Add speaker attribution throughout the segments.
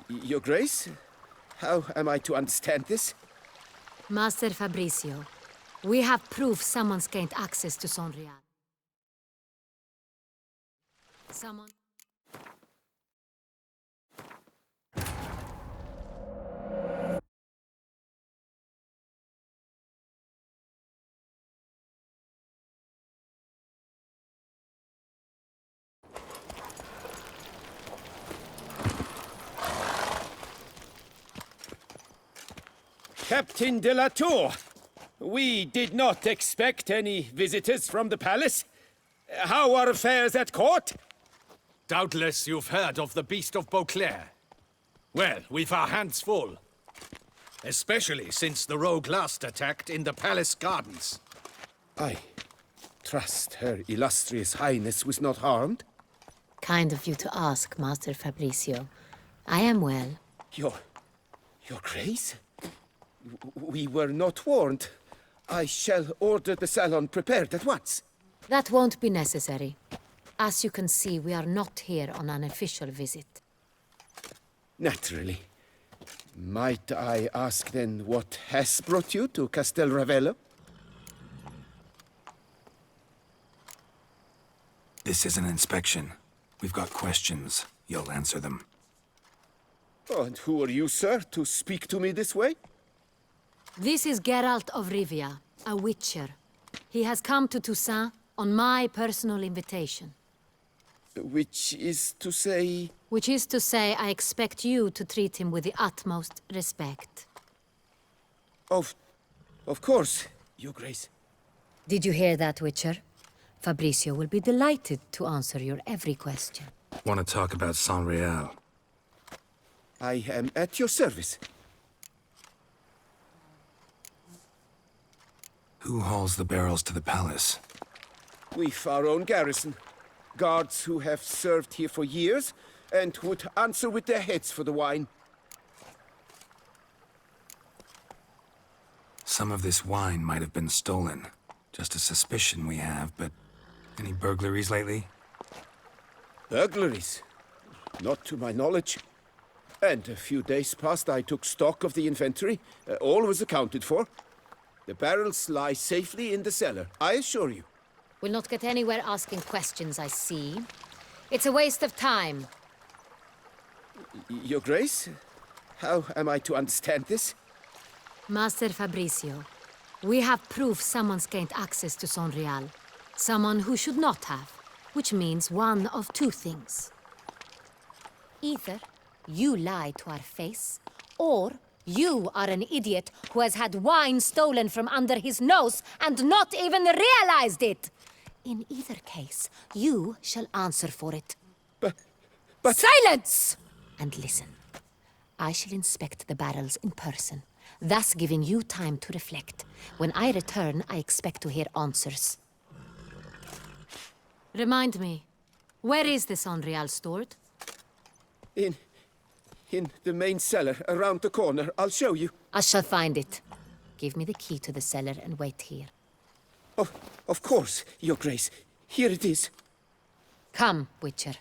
Speaker 1: Your Grace? How am I to understand this?
Speaker 2: Master Fabricio, we have proof someone's gained access to Sonreal. Someone...
Speaker 1: Captain de la Tour! We did not expect any visitors from the palace. How are affairs at court?
Speaker 3: Doubtless you've heard of the Beast of Beauclair. Well, we've our hands full. Especially since the rogue last attacked in the palace gardens.
Speaker 1: I trust Her Illustrious Highness was not harmed.
Speaker 2: Kind of you to ask, Master Fabricio. I am well.
Speaker 1: Your Grace? We were not warned. I shall order the salon prepared at once.
Speaker 2: That won't be necessary. As you can see, we are not here on an official visit.
Speaker 1: Naturally. Might I ask then what has brought you to Castel Ravello?
Speaker 4: This is an inspection. We've got questions. You'll answer them.
Speaker 1: Oh, and who are you, sir, to speak to me this way?
Speaker 2: This is Geralt of Rivia, a witcher. He has come to Toussaint on my personal invitation.
Speaker 1: Which is to say...
Speaker 2: Which is to say, I expect you to treat him with the utmost respect.
Speaker 1: Of course, Your Grace.
Speaker 2: Did you hear that, Witcher? Fabricio will be delighted to answer your every question.
Speaker 4: Want to talk about Sonreal?
Speaker 1: I am at your service.
Speaker 4: Who hauls the barrels to the palace?
Speaker 1: We've our own garrison. Guards who have served here for years and would answer with their heads for the wine.
Speaker 4: Some of this wine might have been stolen. Just a suspicion we have, but any burglaries lately?
Speaker 1: Burglaries? Not to my knowledge. And a few days past I took stock of the inventory. All was accounted for. The barrels lie safely in the cellar, I assure you.
Speaker 2: We'll not get anywhere asking questions, I see. It's a waste of time.
Speaker 1: Your Grace? How am I to understand this?
Speaker 2: Master Fabricio, we have proof someone's gained access to Sonreal. Someone who should not have, which means one of two things. Either you lie to our face, or you are an idiot who has had wine stolen from under his nose and not even realized it. In either case, you shall answer for it.
Speaker 1: But...
Speaker 2: Silence! And listen. I shall inspect the barrels in person, thus giving you time to reflect. When I return, I expect to hear answers. Remind me, where is the Sonreal stored?
Speaker 1: In the main cellar, around the corner. I'll show you.
Speaker 2: I shall find it. Give me the key to the cellar and wait here.
Speaker 1: Of course, Your Grace. Here it is.
Speaker 2: Come, Witcher.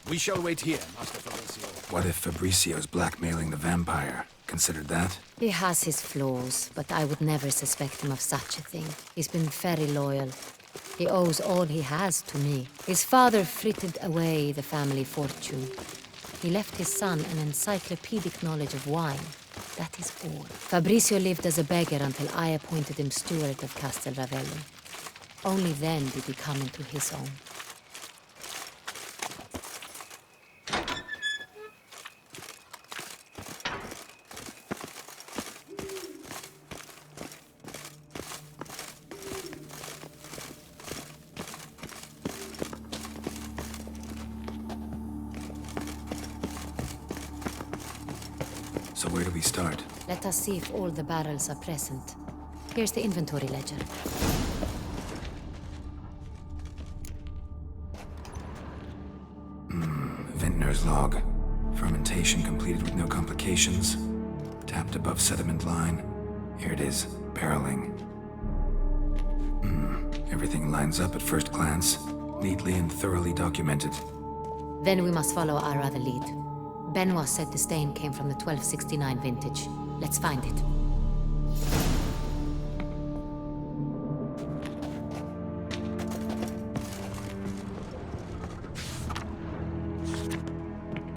Speaker 3: We shall wait here, Master Fabricio.
Speaker 4: What if Fabricio's blackmailing the vampire? Considered that?
Speaker 2: He has his flaws, but I would never suspect him of such a thing. He's been very loyal. He owes all he has to me. His father frittered away the family fortune. He left his son an encyclopedic knowledge of wine. That is all. Fabricio lived as a beggar until I appointed him steward of Castel Ravello. Only then did he come into his own.
Speaker 4: So where do we start?
Speaker 2: Let us see if all the barrels are present. Here's the inventory ledger.
Speaker 4: Vintner's log. Fermentation completed with no complications. Tapped above sediment line. Here it is. Barreling. Everything lines up at first glance, neatly and thoroughly documented.
Speaker 2: Then we must follow our other lead. Benoit said the stain came from the 1269 vintage. Let's find it.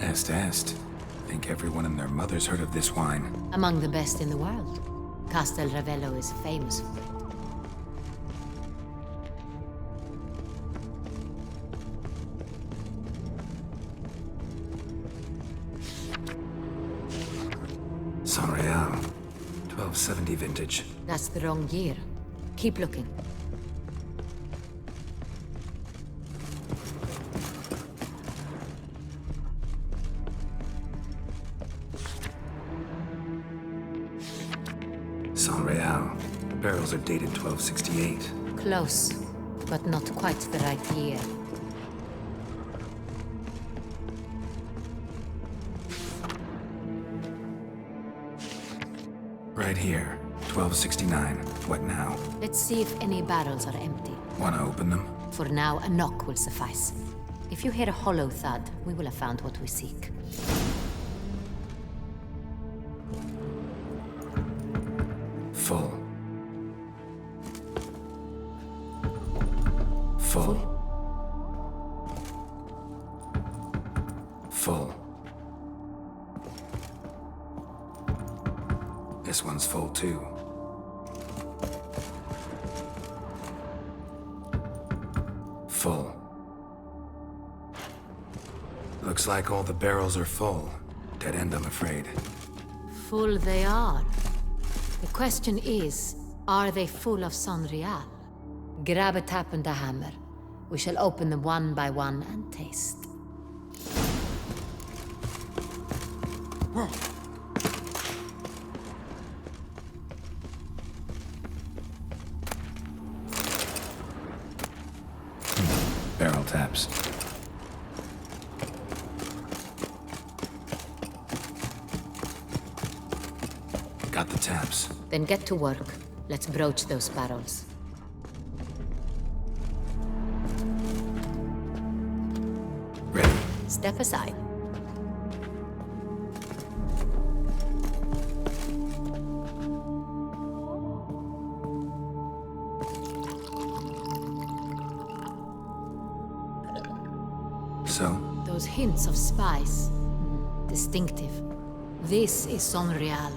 Speaker 4: Est. Think everyone and their mother's heard of this wine.
Speaker 2: Among the best in the world. Castel Ravello is famous for it.
Speaker 4: San Real, 1270 vintage.
Speaker 2: That's the wrong year. Keep looking.
Speaker 4: San Real. Barrels are dated 1268.
Speaker 2: Close, but not quite the right year.
Speaker 4: Right here, 1269. What now?
Speaker 2: Let's see if any barrels are empty.
Speaker 4: Wanna open them?
Speaker 2: For now, a knock will suffice. If you hear a hollow thud, we will have found what we seek.
Speaker 4: Full. Full. Full. This one's full too. Full. Looks like all the barrels are full. Dead end, I'm afraid.
Speaker 2: Full they are. The question is, are they full of San Real? Grab a tap and a hammer. We shall open them one by one and taste.
Speaker 4: Barrel taps. Got the taps.
Speaker 2: Then get to work. Let's broach those barrels.
Speaker 4: Ready.
Speaker 2: Step aside.
Speaker 4: So,
Speaker 2: Those hints of spice. Distinctive. This is San Real.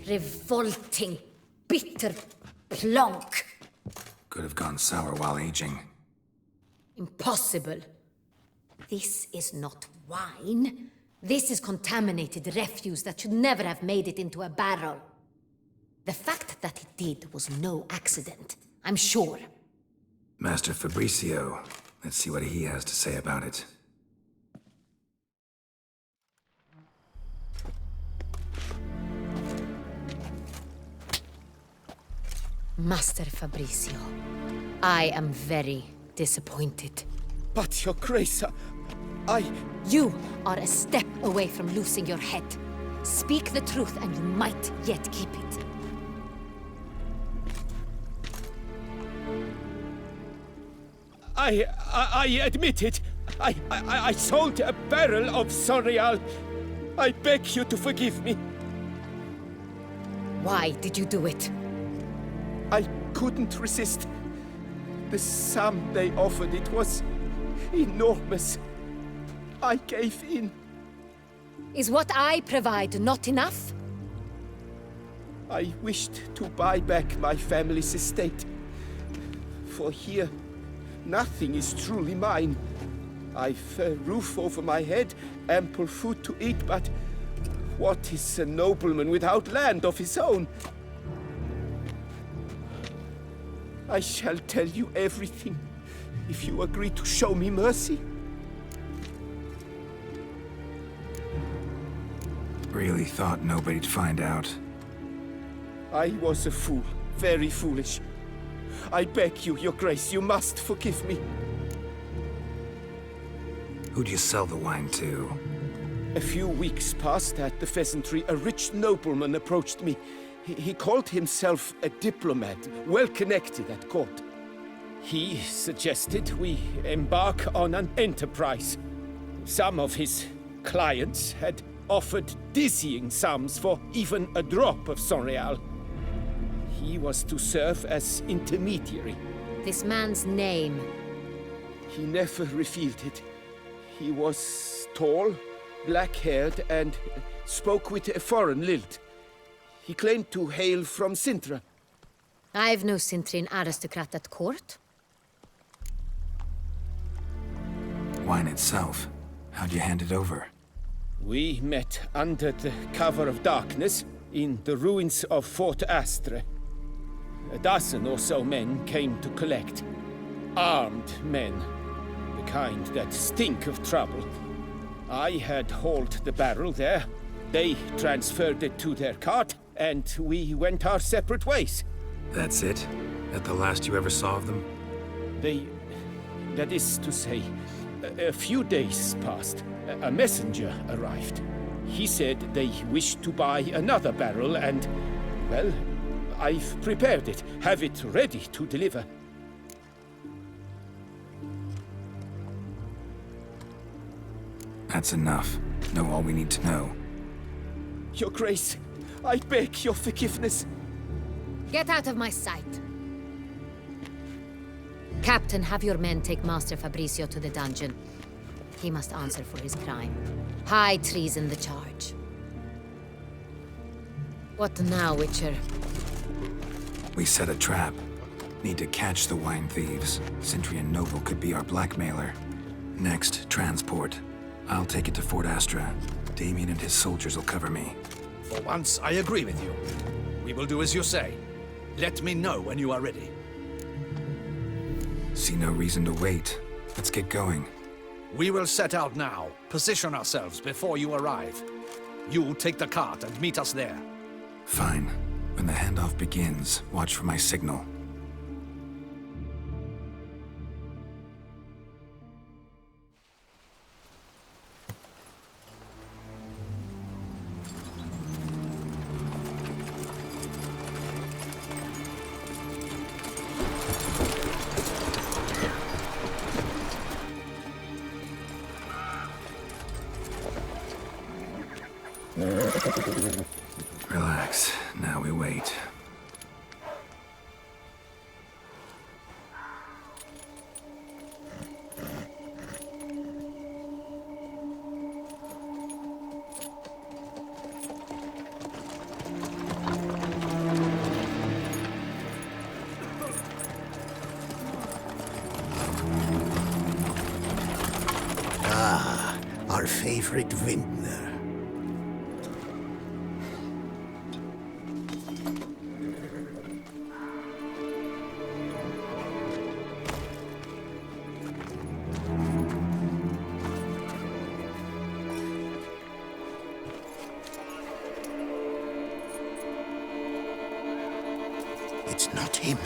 Speaker 2: Revolting, bitter plonk.
Speaker 4: could have gone sour while aging.
Speaker 2: Impossible. This is not wine. This is contaminated refuse that should never have made it into a barrel. The fact that it did was no accident, I'm sure.
Speaker 4: Master Fabricio. Let's see what he has to say about it.
Speaker 2: Master Fabricio, I am very disappointed.
Speaker 1: But, Your Grace, I...
Speaker 2: You are a step away from losing your head. Speak the truth and you might yet keep it.
Speaker 1: I admit it. I sold a barrel of San Real. I beg you to forgive me.
Speaker 2: Why did you do it?
Speaker 1: I couldn't resist. The sum they offered, it was enormous. I gave in.
Speaker 2: Is what I provide not enough?
Speaker 1: I wished to buy back my family's estate. For here, nothing is truly mine. I've a roof over my head, ample food to eat, but what is a nobleman without land of his own? I shall tell you everything, if you agree to show me mercy.
Speaker 4: Really thought nobody'd find out.
Speaker 1: I was a fool, very foolish. I beg you, Your Grace, you must forgive me.
Speaker 4: Who'd you sell the wine to?
Speaker 1: A few weeks past at the Pheasantry, a rich nobleman approached me. He called himself a diplomat, well connected at court. He suggested we embark on an enterprise. Some of his clients had offered dizzying sums for even a drop of Sonreal. He was to serve as intermediary.
Speaker 2: This man's name.
Speaker 1: He never revealed it. He was tall, black-haired, and spoke with a foreign lilt. He claimed to hail from Sintra.
Speaker 2: I've no Sintrin aristocrat at court.
Speaker 4: Wine itself. How'd you hand it over?
Speaker 1: We met under the cover of darkness in the ruins of Fort Astre. A dozen or so men came to collect. Armed men. The kind that stink of trouble. I had hauled the barrel there. They transferred it to their cart, and we went our separate ways.
Speaker 4: That's it? That the last you ever saw of them?
Speaker 1: That is to say, a few days passed. A messenger arrived. He said they wished to buy another barrel and, well, I've prepared it. Have it ready to deliver.
Speaker 4: That's enough. Know all we need to know.
Speaker 1: Your Grace, I beg your forgiveness.
Speaker 2: Get out of my sight. Captain, have your men take Master Fabrizio to the dungeon. He must answer for his crime. High treason the charge. What now, Witcher?
Speaker 4: We set a trap. Need to catch the wine thieves. Sintrian Noble could be our blackmailer. Next, transport. I'll take it to Fort Astra. Damien and his soldiers will cover me.
Speaker 3: For once, I agree with you. We will do as you say. Let me know when you are ready.
Speaker 4: See no reason to wait. Let's get going.
Speaker 3: We will set out now. Position ourselves before you arrive. You take the cart and meet us there.
Speaker 4: Fine. When the handoff begins, watch for my signal. Relax. Now we wait.
Speaker 5: Ah, our favorite vintner. It's not him.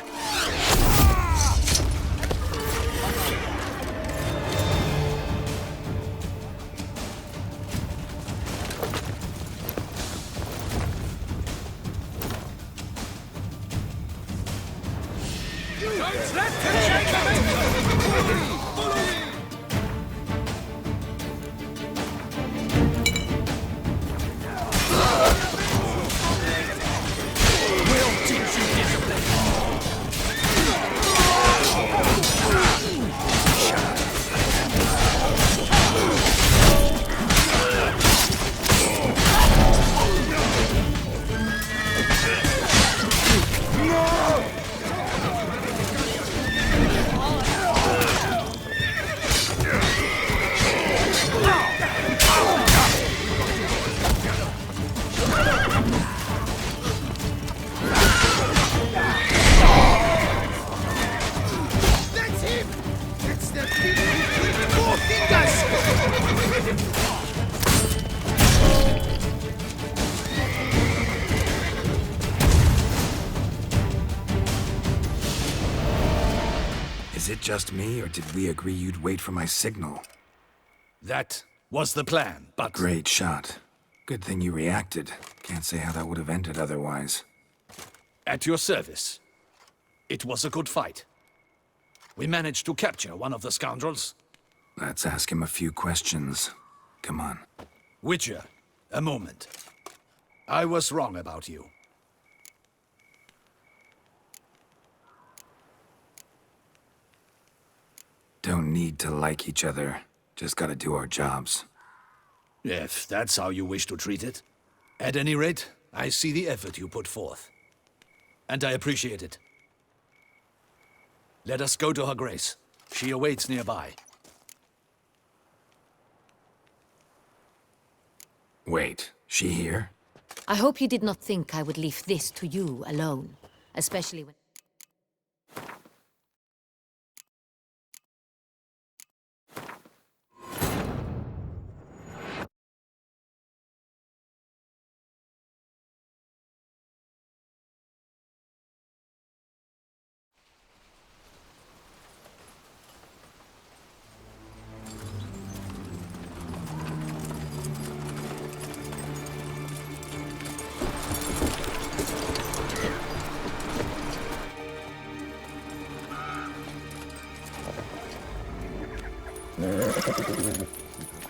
Speaker 4: it just me, or did we agree you'd wait for my signal?
Speaker 3: That was the plan, but...
Speaker 4: Great shot. Good thing you reacted. Can't say how that would have ended otherwise.
Speaker 3: At your service. It was a good fight. We managed to capture one of the scoundrels.
Speaker 4: Let's ask him a few questions. Come on.
Speaker 3: Witcher, a moment. I was wrong about you.
Speaker 4: Don't need to like each other. Just gotta do our jobs.
Speaker 3: If that's how you wish to treat it. At any rate, I see the effort you put forth. And I appreciate it. Let us go to Her Grace. She awaits nearby.
Speaker 4: Wait, she here?
Speaker 2: I hope you did not think I would leave this to you alone, especially when...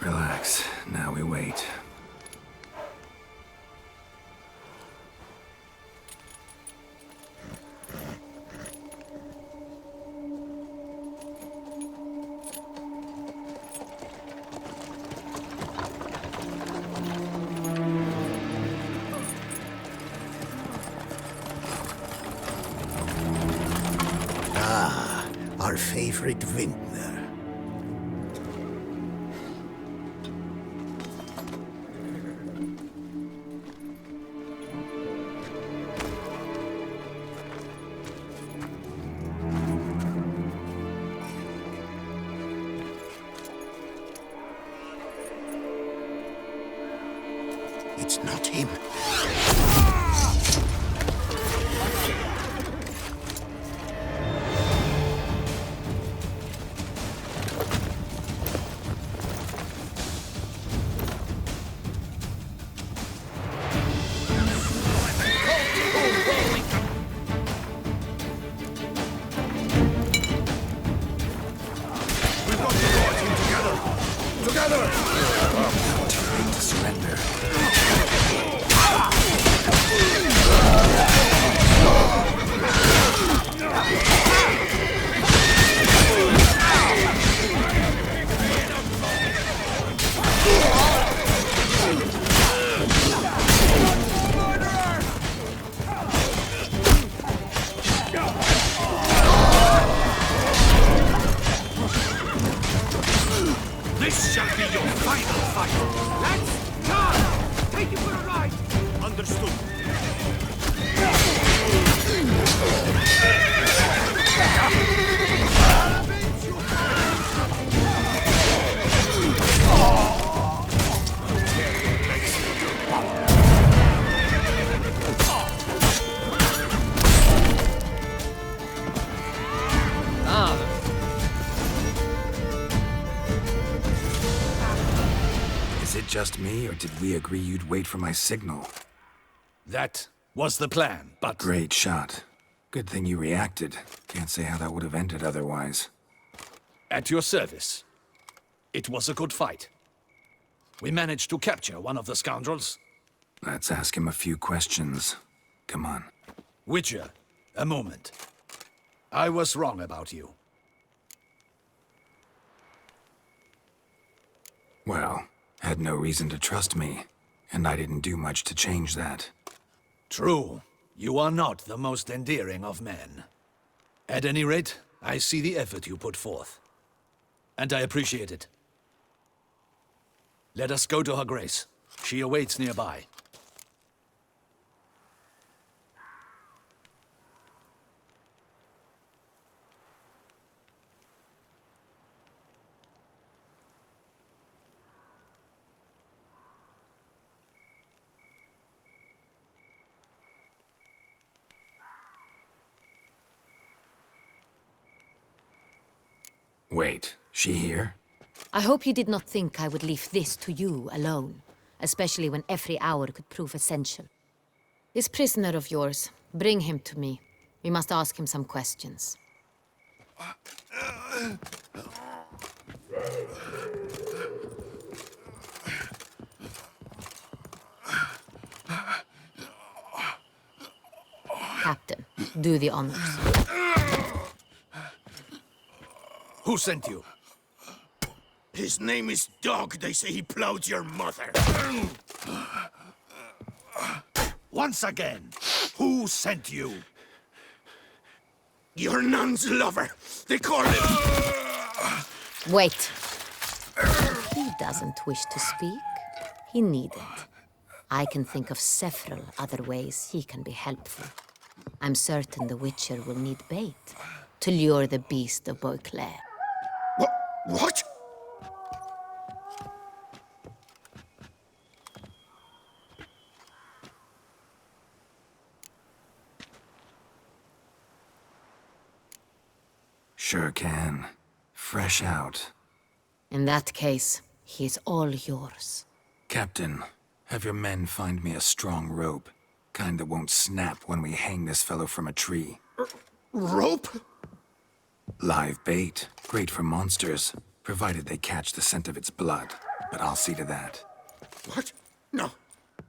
Speaker 4: Relax. Now we wait.
Speaker 5: Our favorite vintner. It's not him.
Speaker 4: To surrender.
Speaker 3: This shall be your final fight! Let's go! Take it for a ride! Understood.
Speaker 4: Is it just me, or did we agree you'd wait for my signal?
Speaker 3: That was the plan, but...
Speaker 4: Great shot. Good thing you reacted. Can't say how that would have ended otherwise.
Speaker 3: At your service. It was a good fight. We managed to capture one of the scoundrels.
Speaker 4: Let's ask him a few questions. Come on.
Speaker 3: Witcher, a moment. I was wrong about you.
Speaker 4: Well, had no reason to trust me, and I didn't do much to change that.
Speaker 3: True, you are not the most endearing of men. At any rate, I see the effort you put forth. And I appreciate it. Let us go to Her Grace. She awaits nearby.
Speaker 4: Wait, she here?
Speaker 2: I hope you did not think I would leave this to you alone, especially when every hour could prove essential. This prisoner of yours, bring him to me. We must ask him some questions. Captain, do the honors.
Speaker 3: Who sent you?
Speaker 5: His name is Dog. They say he plowed your mother.
Speaker 3: Once again, who sent you?
Speaker 5: Your nun's lover. They call him...
Speaker 2: Wait. He doesn't wish to speak. He needn't. I can think of several other ways he can be helpful. I'm certain the Witcher will need bait to lure the beast of Beauclair.
Speaker 5: What?
Speaker 4: Sure can. Fresh out.
Speaker 2: In that case, he is all yours.
Speaker 4: Captain, have your men find me a strong rope. Kind that won't snap when we hang this fellow from a tree.
Speaker 5: Rope?
Speaker 4: Live bait. Great for monsters, provided they catch the scent of its blood. But I'll see to that.
Speaker 5: What? No.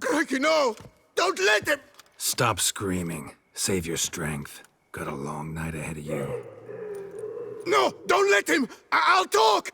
Speaker 5: Crikey, no! Don't let him!
Speaker 4: Stop screaming. Save your strength. Got a long night ahead of you.
Speaker 5: No! Don't let him! I'll talk!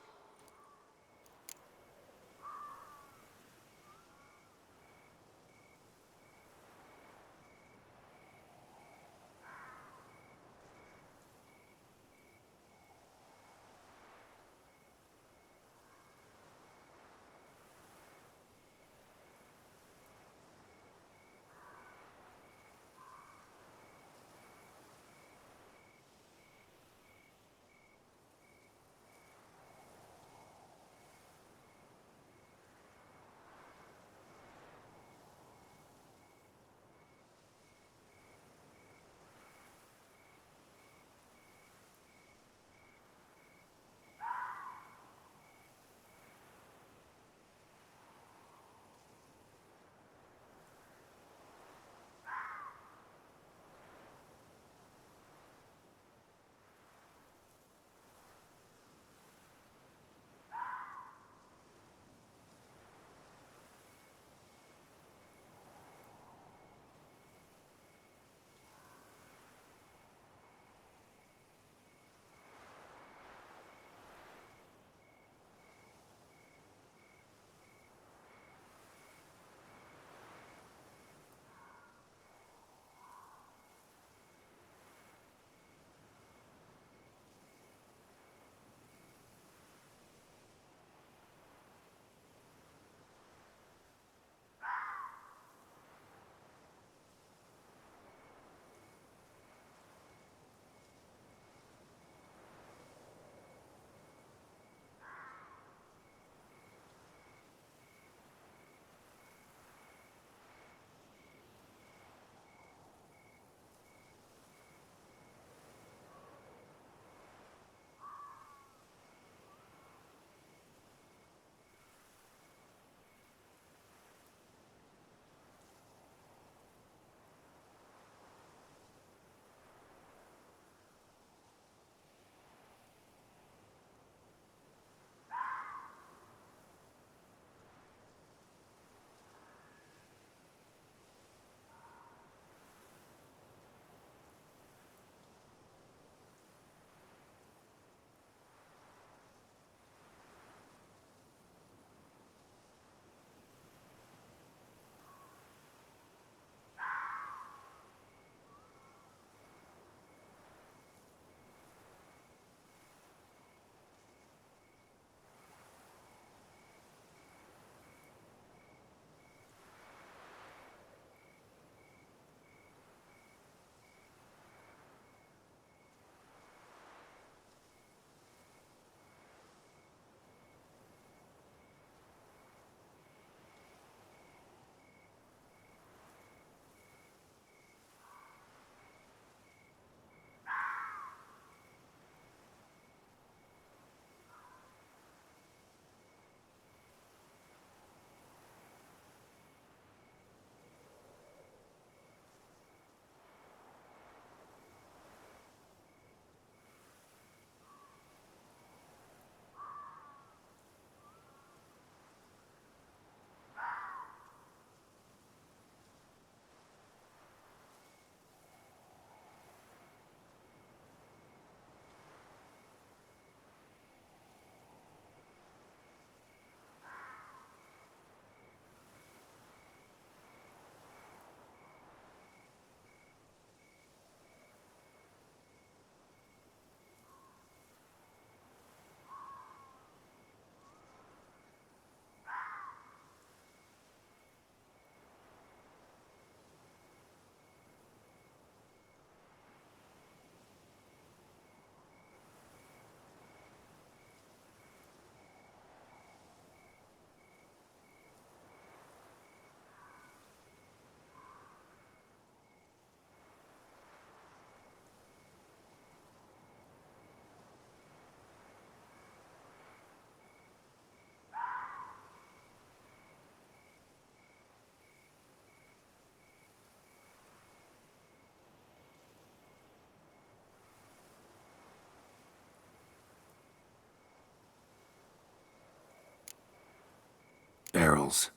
Speaker 4: barrels.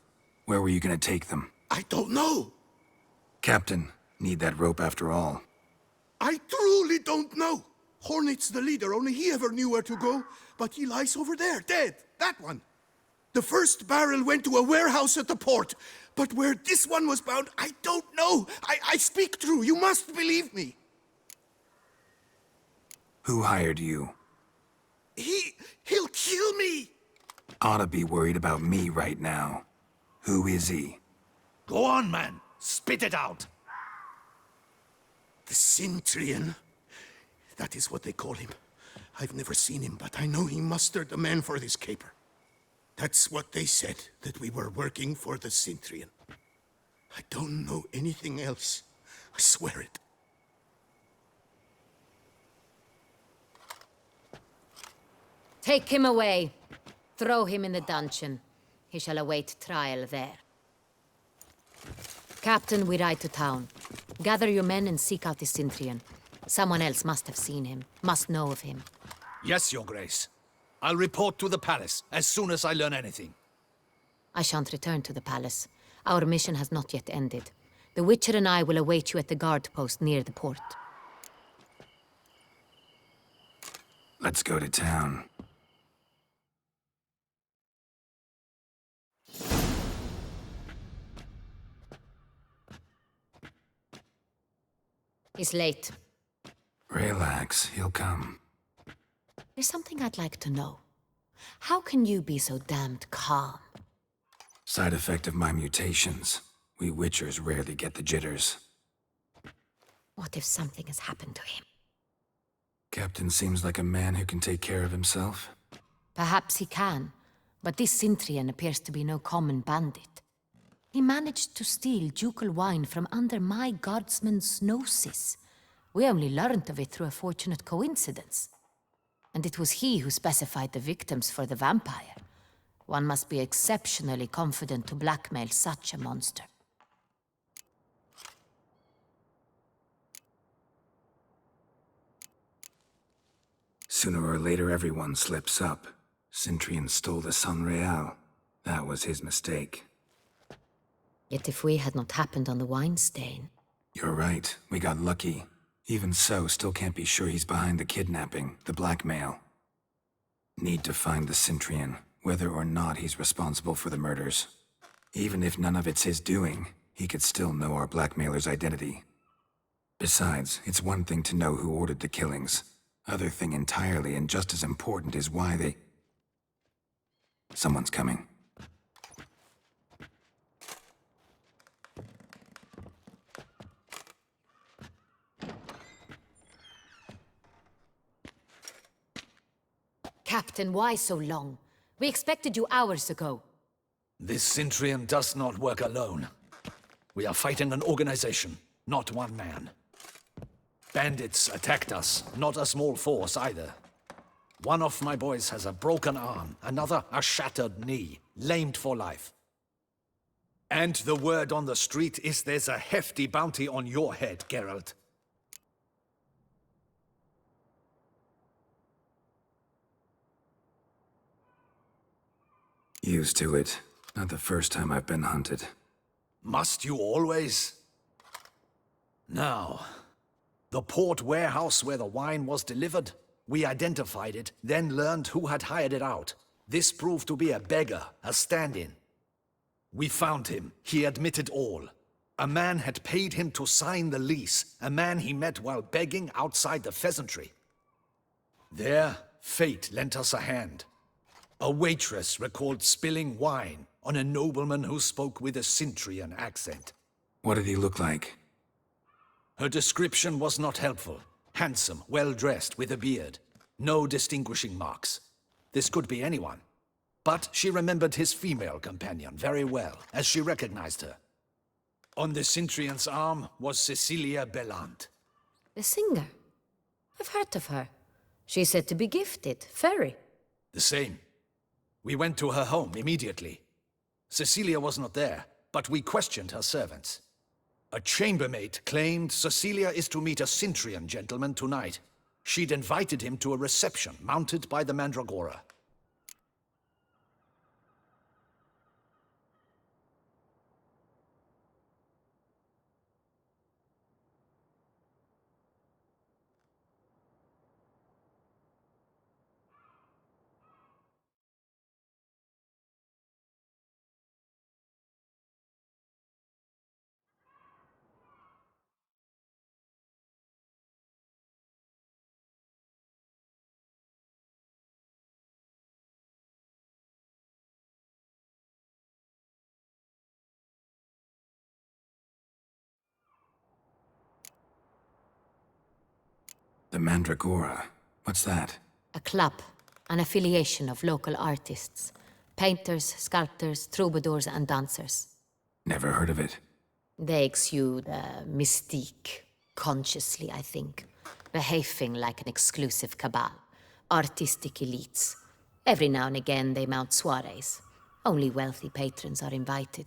Speaker 4: Where were you gonna take them?
Speaker 5: I don't know.
Speaker 4: Captain, need that rope after all.
Speaker 5: I truly don't know. Hornet's the leader, only he ever knew where to go. But he lies over there, dead. That one. The first barrel went to a warehouse at the port. But where this one was bound, I don't know. I speak true. You must believe me.
Speaker 4: Who hired you?
Speaker 5: He'll kill me.
Speaker 4: Oughta be worried about me right now. Who is he?
Speaker 3: Go on, man. Spit it out.
Speaker 5: The Cintrian. That is what they call him. I've never seen him, but I know he mustered the men for this caper. That's what they said, that we were working for the Cintrian. I don't know anything else. I swear it.
Speaker 2: Take him away. Throw him in the dungeon. He shall await trial there. Captain, we ride to town. Gather your men and seek out the Cintrian. Someone else must have seen him, must know of him.
Speaker 3: Yes, Your Grace. I'll report to the palace as soon as I learn anything.
Speaker 2: I shan't return to the palace. Our mission has not yet ended. The Witcher and I will await you at the guard post near the port.
Speaker 4: Let's go to town.
Speaker 2: He's late.
Speaker 4: Relax, he'll come.
Speaker 2: There's something I'd like to know. How can you be so damned calm?
Speaker 4: Side effect of my mutations. We Witchers rarely get the jitters.
Speaker 2: What if something has happened to him?
Speaker 4: Captain seems like a man who can take care of himself.
Speaker 2: Perhaps he can, but this Cintrian appears to be no common bandit. He managed to steal ducal wine from under my guardsman's noses. We only learned of it through a fortunate coincidence. And it was he who specified the victims for the vampire. One must be exceptionally confident to blackmail such a monster.
Speaker 4: Sooner or later, everyone slips up. Cintrian stole the San Real. That was his mistake.
Speaker 2: Yet if we had not happened on the wine stain...
Speaker 4: You're right. We got lucky. Even so, still can't be sure he's behind the kidnapping, the blackmail. Need to find the Cintrian, whether or not he's responsible for the murders. Even if none of it's his doing, he could still know our blackmailer's identity. Besides, it's one thing to know who ordered the killings. Other thing entirely, and just as important, is why they... Someone's coming.
Speaker 2: Captain, why so long? We expected you hours ago.
Speaker 3: This Cintrian does not work alone. We are fighting an organization, not one man. Bandits attacked us, not a small force either. One of my boys has a broken arm, another a shattered knee, lamed for life. And the word on the street is there's a hefty bounty on your head, Geralt.
Speaker 4: Used to it. Not the first time I've been hunted.
Speaker 3: Must you always? Now, the port warehouse where the wine was delivered, we identified it, then learned who had hired it out. This proved to be a beggar, a stand-in. We found him. He admitted all. A man had paid him to sign the lease, a man he met while begging outside the pheasantry. There, fate lent us a hand. A waitress recalled spilling wine on a nobleman who spoke with a Cintrian accent.
Speaker 4: What did he look like?
Speaker 3: Her description was not helpful. Handsome, well-dressed, with a beard. No distinguishing marks. This could be anyone. But she remembered his female companion very well, as she recognized her. On the Cintrian's arm was Cecilia Bellant.
Speaker 2: The singer? I've heard of her. She's said to be gifted, fairy.
Speaker 3: The same. We went to her home immediately. Cecilia was not there, but we questioned her servants. A chambermaid claimed Cecilia is to meet a Cintrian gentleman tonight. She'd invited him to a reception mounted by the Mandragora.
Speaker 4: The Mandragora. What's that?
Speaker 2: A club, an affiliation of local artists. Painters, sculptors, troubadours, and dancers.
Speaker 4: Never heard of it.
Speaker 2: They exude mystique, consciously, I think. Behaving like an exclusive cabal. Artistic elites. Every now and again they mount soirees. Only wealthy patrons are invited.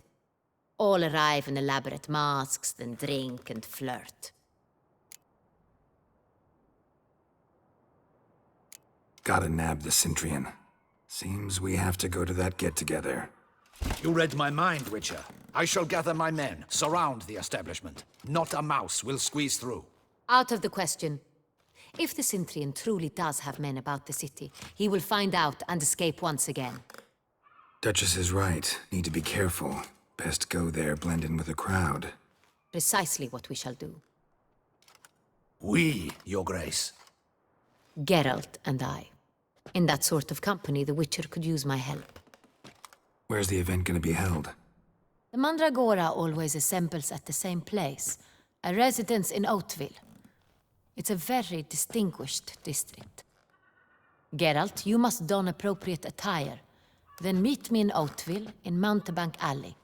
Speaker 2: All arrive in elaborate masks, then drink and flirt.
Speaker 4: Gotta nab the Cintrian. Seems we have to go to that get-together.
Speaker 3: You read my mind, Witcher. I shall gather my men, surround the establishment. Not a mouse will squeeze through.
Speaker 2: Out of the question. If the Cintrian truly does have men about the city, he will find out and escape once again.
Speaker 4: Duchess is right. Need to be careful. Best go there, blend in with the crowd.
Speaker 2: Precisely what we shall do.
Speaker 3: We, Your Grace.
Speaker 2: Geralt and I. In that sort of company, the Witcher could use my help.
Speaker 4: Where's the event gonna be held?
Speaker 2: The Mandragora always assembles at the same place, a residence in Oatville. It's a very distinguished district. Geralt, you must don appropriate attire. Then meet me in Oatville, in Mountebank Alley.